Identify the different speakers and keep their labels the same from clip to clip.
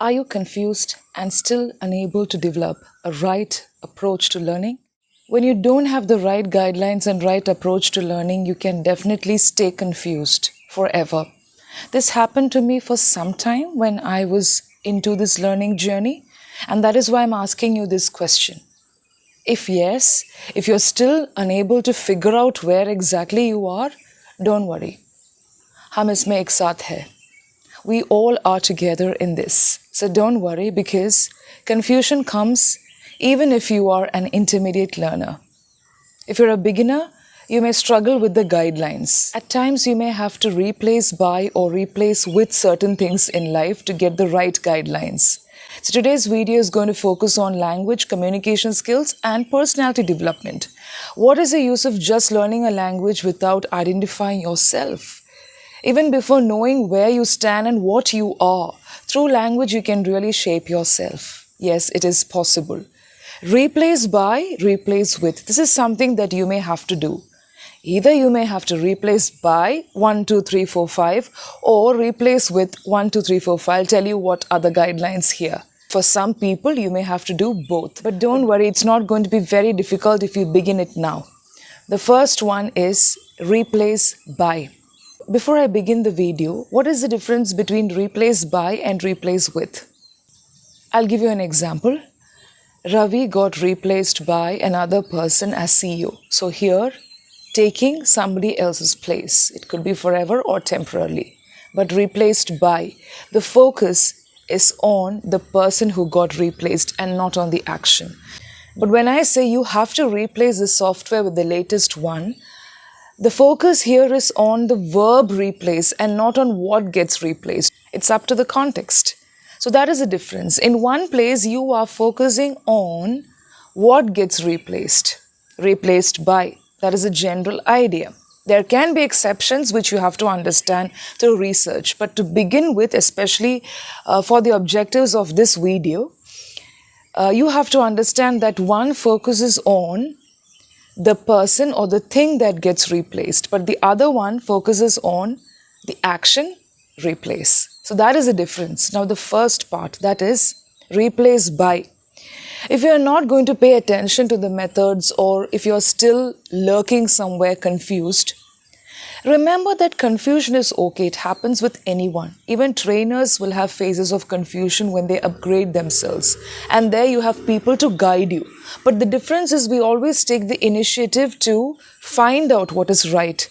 Speaker 1: Are you confused and still unable to develop a right approach to learning? When you don't have the right guidelines and right approach to learning, you can definitely stay confused forever. This happened to me for some time when I was into this learning journey, and that is why I'm asking you this question. If yes, if you're still unable to figure out where exactly you are, don't worry. हम इसमें एक साथ हैं. We all are together in this. So don't worry because confusion comes even if you are an intermediate learner. If you're a beginner, you may struggle with the guidelines. At times, you may have to replace by or replace with certain things in life to get the right guidelines. So today's video is going to focus on language, communication skills, and personality development. What is the use of just learning a language without identifying yourself? Even before knowing where you stand and what you are, through language you can really shape yourself. Yes, it is possible. Replace by, replace with. This is something that you may have to do. Either you may have to replace by 1, 2, 3, 4, 5 or replace with 1, 2, 3, 4, 5. I'll tell you what are the guidelines here. For some people, you may have to do both. But don't worry, it's not going to be very difficult if you begin it now. The first one is replace by. Before I begin the video, what is the difference between replace by and replace with? I'll give you an example. Ravi got replaced by another person as CEO. So here, taking somebody else's place. It could be forever or temporarily. But replaced by, the focus is on the person who got replaced and not on the action. But when I say you have to replace the software with the latest one, the focus here is on the verb replace and not on what gets replaced. It's up to the context. So that is the difference. In one place, you are focusing on what gets replaced. Replaced by. That is a general idea. There can be exceptions which you have to understand through research. But to begin with, especially for the objectives of this video, you have to understand that one focuses on the person or the thing that gets replaced, but the other one focuses on the action replace. So that is the difference. Now the first part, that is replace by. If you are not going to pay attention to the methods or if you are still lurking somewhere confused, remember that confusion is okay. It happens with anyone. Even trainers will have phases of confusion when they upgrade themselves. And there you have people to guide you. But the difference is we always take the initiative to find out what is right.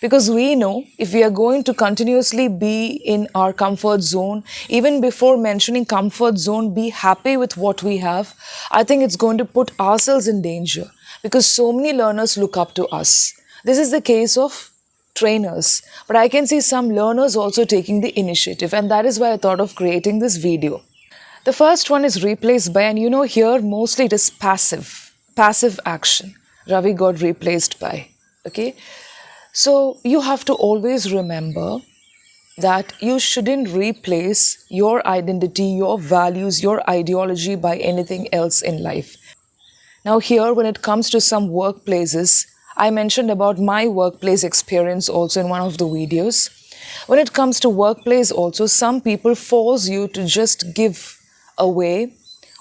Speaker 1: Because we know if we are going to continuously be in our comfort zone, even before mentioning comfort zone, be happy with what we have, I think it's going to put ourselves in danger. Because so many learners look up to us. This is the case of trainers, but I can see some learners also taking the initiative, and that is why I thought of creating this video. The first one is replaced by, and here mostly it is passive action. Ravi got replaced by. Okay, so you have to always remember that you shouldn't replace your identity, your values, your ideology by anything else in life. Now here, when it comes to some workplaces, I mentioned about my workplace experience also in one of the videos. When it comes to workplace also, some people force you to just give away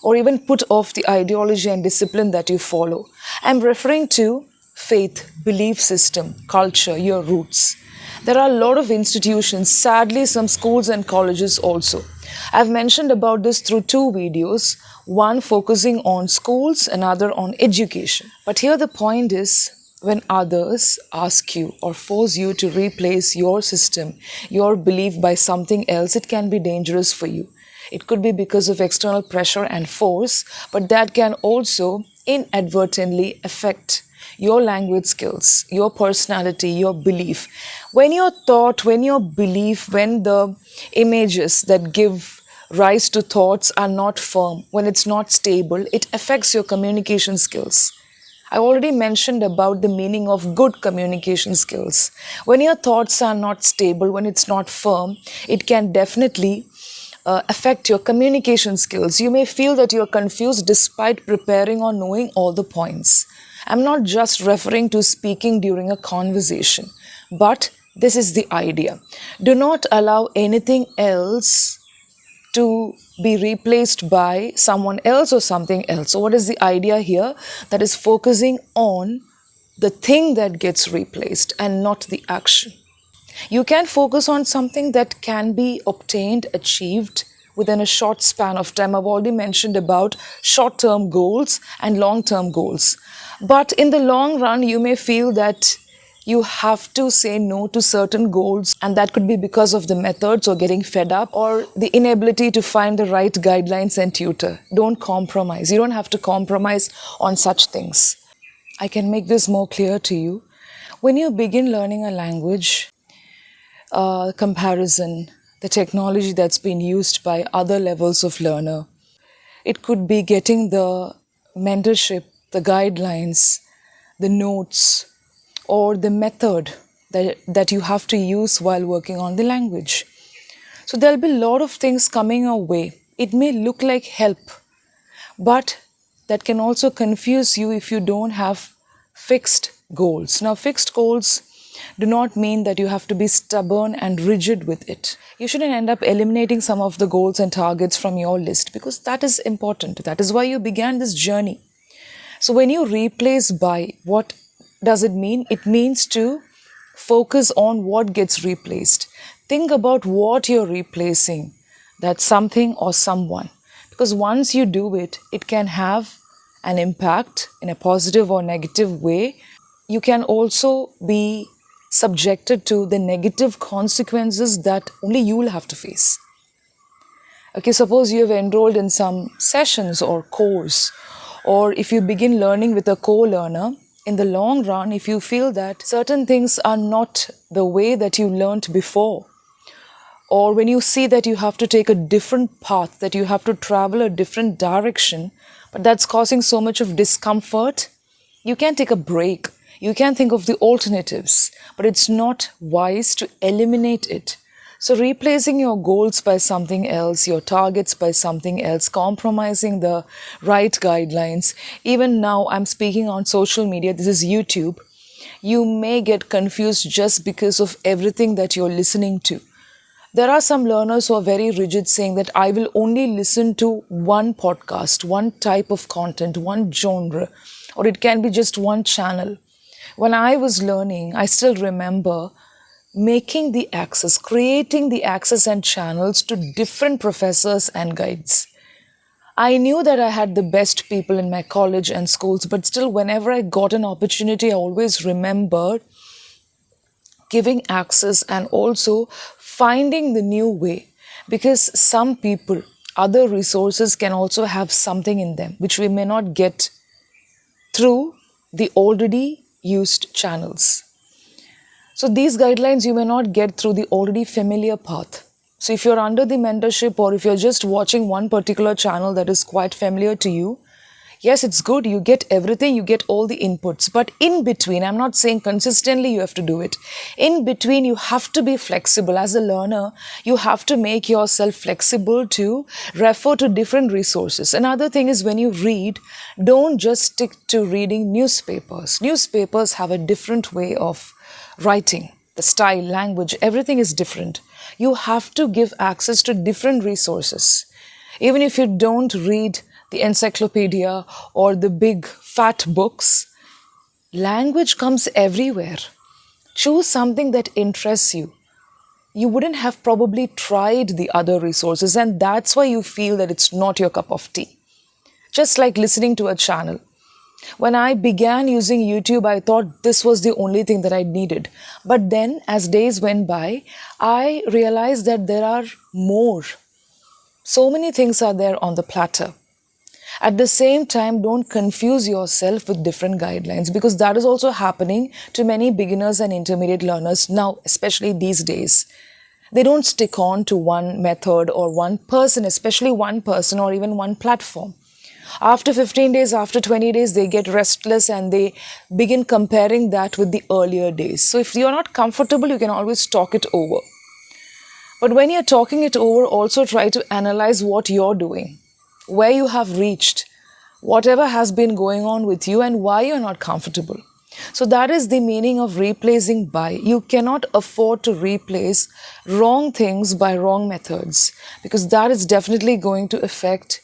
Speaker 1: or even put off the ideology and discipline that you follow. I'm referring to faith, belief system, culture, your roots. There are a lot of institutions, sadly some schools and colleges also. I've mentioned about this through two videos, one focusing on schools, another on education. But here the point is, when others ask you or force you to replace your system, your belief by something else, it can be dangerous for you. It could be because of external pressure and force, but that can also inadvertently affect your language skills, your personality, your belief. When your thought, when your belief, when the images that give rise to thoughts are not firm, when it's not stable, it affects your communication skills. I already mentioned about the meaning of good communication skills. When your thoughts are not stable, when it's not firm, it can definitely affect your communication skills. You may feel that you're confused despite preparing or knowing all the points. I'm not just referring to speaking during a conversation, but this is the idea. Do not allow anything else to be replaced by someone else or something else. So, what is the idea here? That is focusing on the thing that gets replaced and not the action. You can focus on something that can be obtained, achieved within a short span of time. I've already mentioned about short term goals and long term goals. But in the long run, you may feel that you have to say no to certain goals, and that could be because of the methods or getting fed up or the inability to find the right guidelines and tutor. Don't compromise. You don't have to compromise on such things. I can make this more clear to you. When you begin learning a language, comparison, the technology that's been used by other levels of learner, it could be getting the mentorship, the guidelines, the notes, or the method that you have to use while working on the language. So there'll be a lot of things coming your way. It may look like help, but that can also confuse you if you don't have fixed goals. Now, fixed goals do not mean that you have to be stubborn and rigid with it. You shouldn't end up eliminating some of the goals and targets from your list, because that is important. That is why you began this journey. So when you replace by, what does it mean? It means to focus on what gets replaced. Think about what you're replacing, that something or someone. Because once you do it, it can have an impact in a positive or negative way. You can also be subjected to the negative consequences that only you will have to face. Okay, suppose you have enrolled in some sessions or course, or if you begin learning with a co-learner, in the long run, if you feel that certain things are not the way that you learned before, or when you see that you have to take a different path, that you have to travel a different direction, but that's causing so much of discomfort, you can take a break. You can think of the alternatives, but it's not wise to eliminate it. So replacing your goals by something else, your targets by something else, compromising the right guidelines. Even now I'm speaking on social media, this is YouTube. You may get confused just because of everything that you're listening to. There are some learners who are very rigid, saying that I will only listen to one podcast, one type of content, one genre, or it can be just one channel. When I was learning, I still remember making the access, creating the access and channels to different professors and guides. I knew that I had the best people in my college and schools, but still whenever I got an opportunity, I always remembered giving access and also finding the new way. Because some people, other resources can also have something in them which we may not get through the already used channels. So these guidelines you may not get through the already familiar path. So if you're under the mentorship, or if you're just watching one particular channel that is quite familiar to you, yes, it's good, you get everything, you get all the inputs. But in between, I'm not saying consistently you have to do it. In between, you have to be flexible. As a learner, you have to make yourself flexible to refer to different resources. Another thing is, when you read, don't just stick to reading newspapers. Newspapers have a different way of writing. The style, language, everything is different. You have to give access to different resources. Even if you don't read the encyclopedia or the big fat books, language comes everywhere. Choose something that interests you. You wouldn't have probably tried the other resources, and that's why you feel that it's not your cup of tea. Just like listening to a channel. When I began using YouTube, I thought this was the only thing that I needed. But then, as days went by, I realized that there are more. So many things are there on the platter. At the same time, don't confuse yourself with different guidelines, because that is also happening to many beginners and intermediate learners now, especially these days. They don't stick on to one method or one person, especially one person or even one platform. After 15 days, after 20 days, they get restless and they begin comparing that with the earlier days. So if you're not comfortable, you can always talk it over. But when you're talking it over, also try to analyze what you're doing, where you have reached, whatever has been going on with you, and why you're not comfortable. So that is the meaning of replacing by. You cannot afford to replace wrong things by wrong methods, because that is definitely going to affect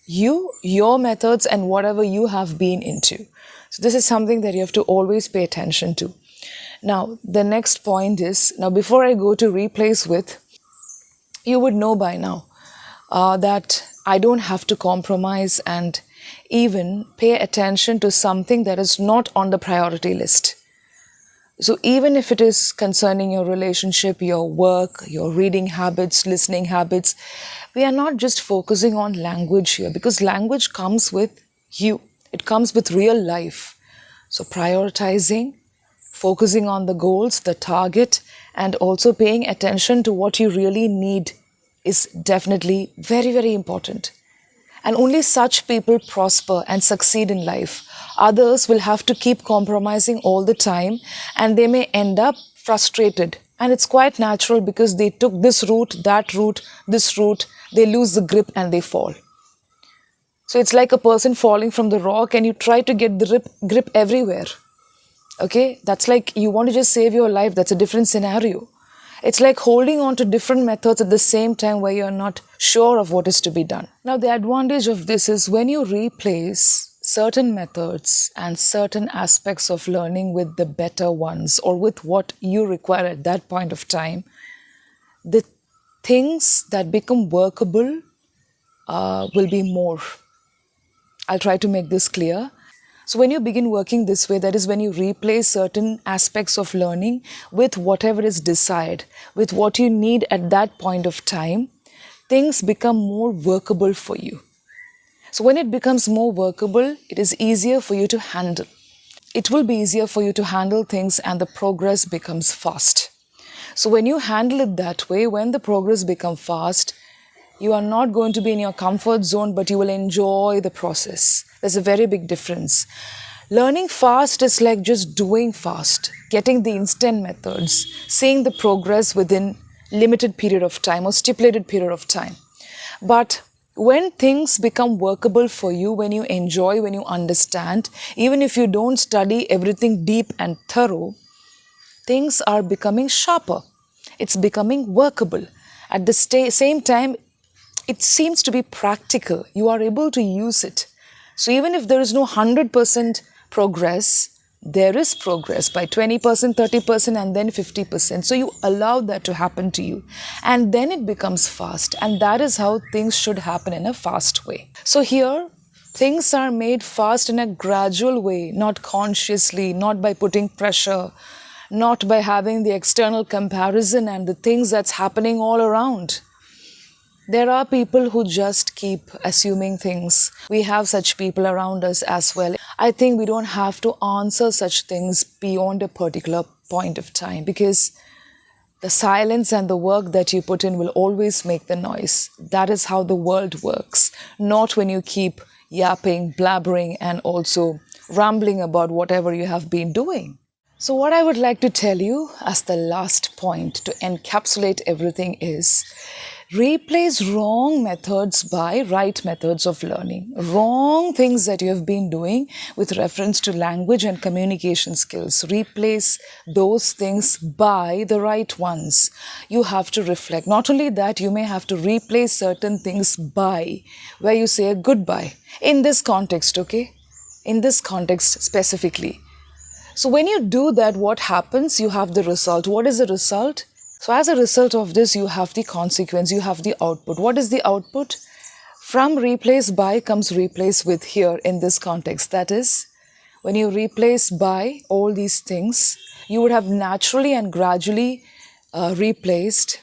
Speaker 1: you, your methods, and whatever you have been into. So this is something that you have to always pay attention to. Now, the next point is, now before I go to replace with, you would know by now that I don't have to compromise and even pay attention to something that is not on the priority list. So even if it is concerning your relationship, your work, your reading habits, listening habits, we are not just focusing on language here, because language comes with you. It comes with real life. So prioritizing, focusing on the goals, the target, and also paying attention to what you really need is definitely very, very important. And only such people prosper and succeed in life. Others will have to keep compromising all the time, and they may end up frustrated. And it's quite natural, because they took this route, that route, this route, they lose the grip and they fall. So it's like a person falling from the rock and you try to get the grip everywhere. Okay, that's like you want to just save your life. That's a different scenario. It's like holding on to different methods at the same time where you're not sure of what is to be done. Now, the advantage of this is when you replace certain methods and certain aspects of learning with the better ones, or with what you require at that point of time, the things that become workable will be more. I'll try to make this clear. So when you begin working this way, that is when you replace certain aspects of learning with whatever is desired, with what you need at that point of time, things become more workable for you. So when it becomes more workable, it is easier for you to handle. It will be easier for you to handle things, and the progress becomes fast. So when you handle it that way, when the progress becomes fast, you are not going to be in your comfort zone, but you will enjoy the process. There's a very big difference. Learning fast is like just doing fast, getting the instant methods, seeing the progress within limited period of time or stipulated period of time. But when things become workable for you, when you enjoy, when you understand, even if you don't study everything deep and thorough, things are becoming sharper. It's becoming workable. At the same time, it seems to be practical. You are able to use it. So even if there is no 100% progress, there is progress by 20%, 30%, and then 50%. So you allow that to happen to you. And then it becomes fast. And that is how things should happen, in a fast way. So here, things are made fast in a gradual way, not consciously, not by putting pressure, not by having the external comparison and the things that's happening all around. There are people who just keep assuming things. We have such people around us as well. I think we don't have to answer such things beyond a particular point of time, because the silence and the work that you put in will always make the noise. That is how the world works, not when you keep yapping, blabbering, and also rambling about whatever you have been doing. So what I would like to tell you as the last point to encapsulate everything is, replace wrong methods by right methods of learning. Wrong things that you have been doing with reference to language and communication skills. Replace those things by the right ones. You have to reflect. Not only that, you may have to replace certain things by, where you say a goodbye. In this context, okay? In this context specifically. So when you do that, what happens? You have the result. What is the result? So as a result of this, you have the consequence, you have the output. What is the output? From replace by comes replace with here in this context. That is, when you replace by all these things, you would have naturally and gradually replaced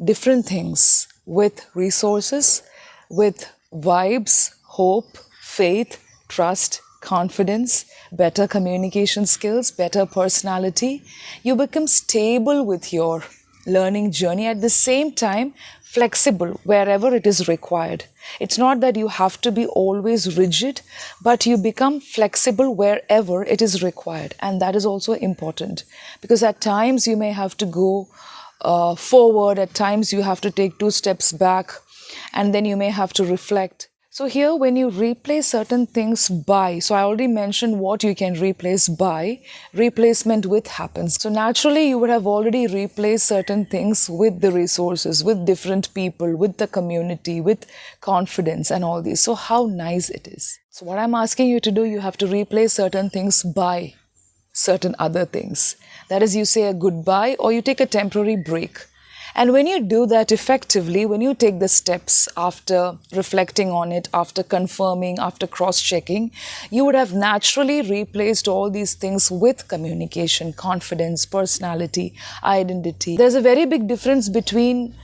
Speaker 1: different things with resources, with vibes, hope, faith, trust, confidence, better communication skills, better personality. You become stable with your learning journey, at the same time flexible wherever it is required. It's not that you have to be always rigid, but you become flexible wherever it is required. And that is also important, because at times you may have to go forward, at times you have to take 2 steps back, and then you may have to reflect. So here when you replace certain things by, so I already mentioned what you can replace by, replacement with happens. So naturally you would have already replaced certain things with the resources, with different people, with the community, with confidence and all these. So how nice it is. So what I'm asking you to do, you have to replace certain things by certain other things. That is, you say a goodbye or you take a temporary break. And when you do that effectively, when you take the steps after reflecting on it, after confirming, after cross-checking, you would have naturally replaced all these things with communication, confidence, personality, identity. There's a very big difference between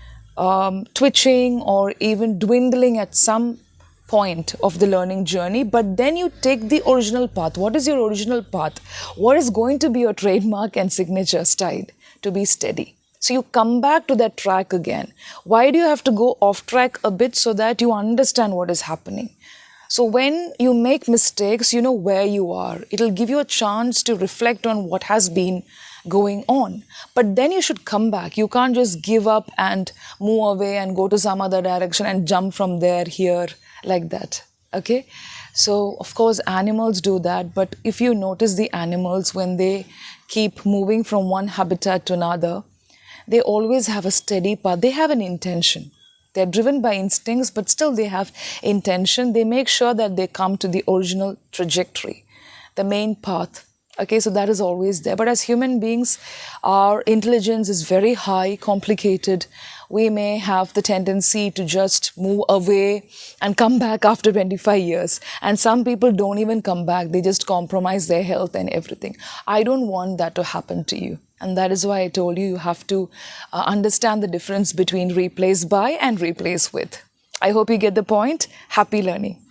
Speaker 1: twitching or even dwindling at some point of the learning journey, but then you take the original path. What is your original path? What is going to be your trademark and signature style? To be steady. So you come back to that track again. Why do you have to go off track a bit? So that you understand what is happening. So when you make mistakes, you know where you are. It'll give you a chance to reflect on what has been going on. But then you should come back. You can't just give up and move away and go to some other direction and jump from there, here, like that. Okay? So of course animals do that, but if you notice the animals, when they keep moving from one habitat to another, they always have a steady path. They have an intention. They're driven by instincts, but still they have intention. They make sure that they come to the original trajectory, the main path. Okay, so that is always there. But as human beings, our intelligence is very high, complicated. We may have the tendency to just move away and come back after 25 years. And some people don't even come back. They just compromise their health and everything. I don't want that to happen to you. And that is why I told you, you have to understand the difference between replace by and replace with. I hope you get the point. Happy learning.